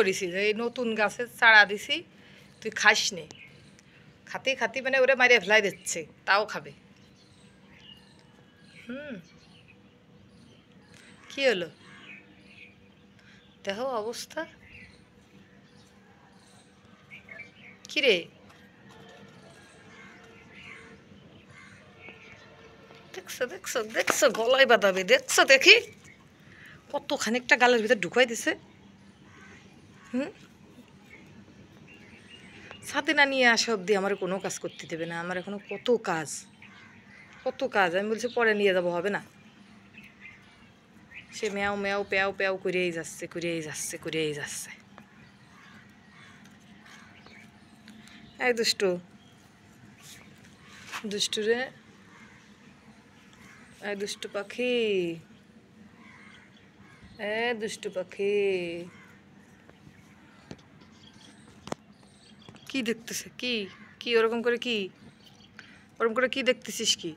করেছি যে এই নতুন গাছের চারা দিছি, তুই খাস নে। খাতি খাতি মানে ওরে মারিয়ে ফেলাই দিচ্ছে, তাও খাবে। কি হলো দেখো অবস্থা, কিরে দেখছো দেখছো দেখছো, গলায় বাঁধাবে, দেখছো দেখি কত খানিকটা গালের ভিতর ঢুকাই দিছে। ছাদে না নিয়ে আসা অব্দি আমার কোনো কাজ করতে দেবে না, আমার এখনো কত কাজ কত কাজ। আমি বলছি পরে নিয়ে যাবো, হবে না। সে ম্যাও ম্যাও প্যাও প্যাও করেই যাচ্ছে করেই যাচ্ছে করেই যাচ্ছে। এই দুষ্টু দুষ্টু রে, এই দুষ্টু পাখি, এ দুষ্টু পাখি, কি দেখতেছে? কি কি ওরকম করে, কি ওরকম করে কি দেখতেছিস? কি